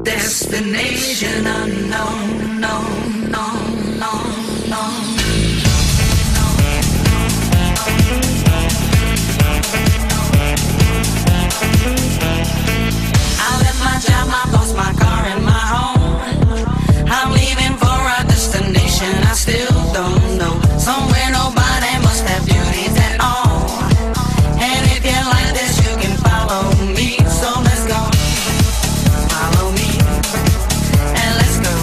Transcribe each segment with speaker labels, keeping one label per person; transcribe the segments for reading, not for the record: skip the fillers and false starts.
Speaker 1: Destination unknown, no, no, no, no. I left my job, my boss, my car, and my home. I'm leaving for a destination I still don't know. Somewhere nobody must have beauties at all. And if you like this, you can follow me. So let's go. Follow me. And let's go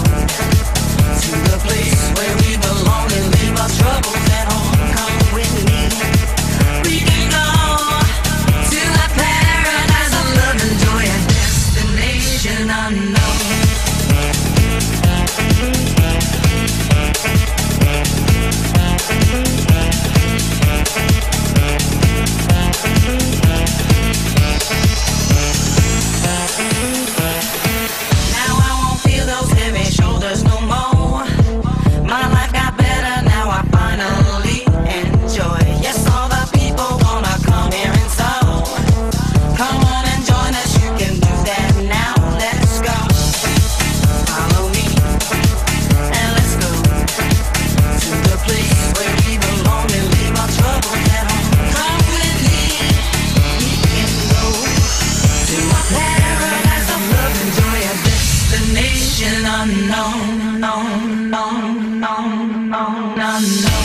Speaker 1: to the place where we belong and leave our troubles at home. Come with me. We can go to a paradise of love and joy, a destination unknown. Unknown, no, no, no, no, no, no.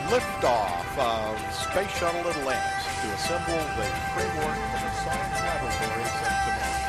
Speaker 2: Liftoff of Space Shuttle Atlantis to assemble the framework for the science laboratories of tomorrow.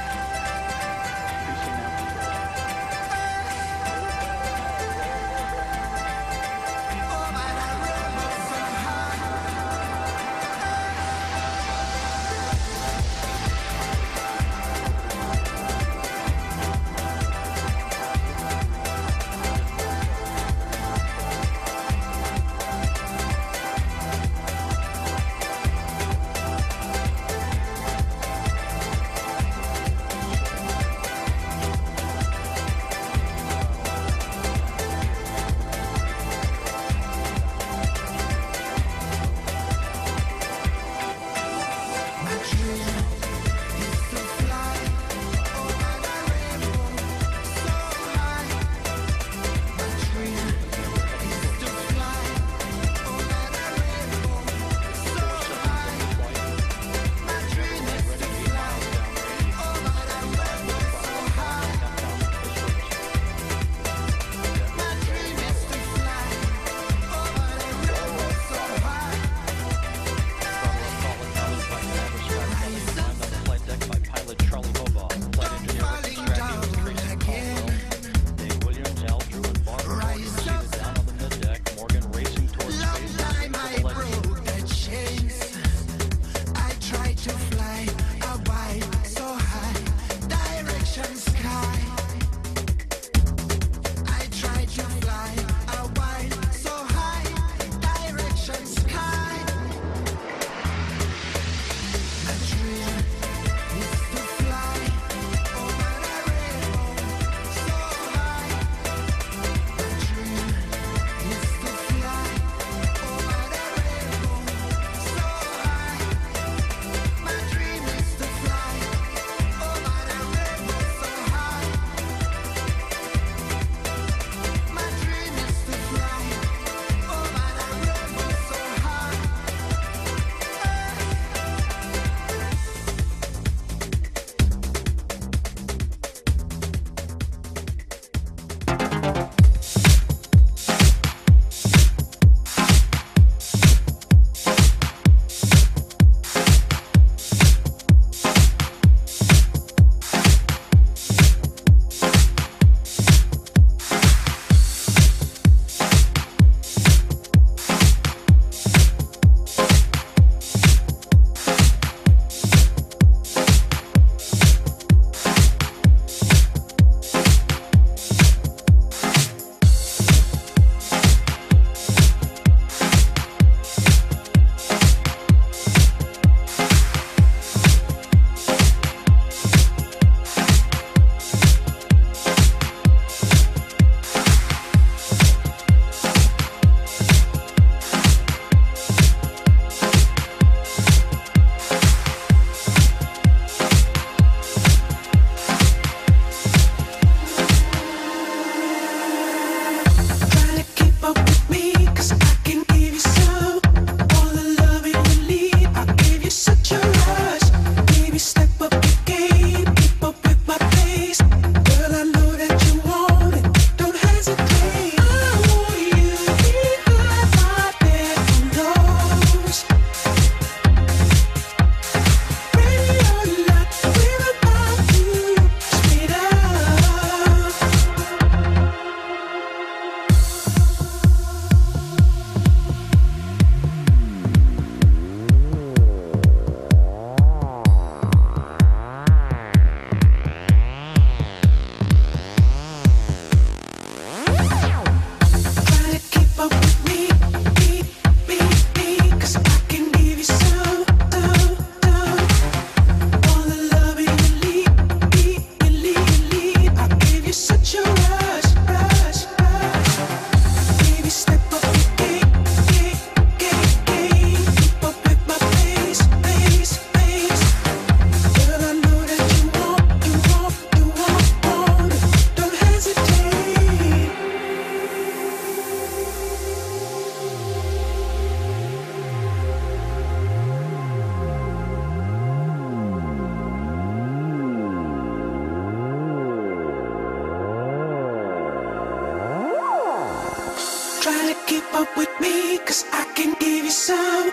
Speaker 3: try to keep up with me, 'cause I can give you some.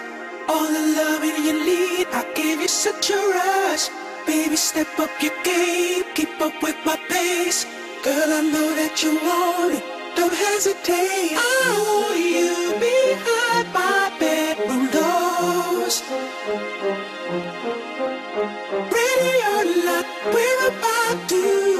Speaker 3: All the loving you need, I give you such a rush. Baby, step up your game, keep up with my pace. Girl, I know that you want it, don't hesitate. I want you behind my bedroom doors. Ready or not, we're about to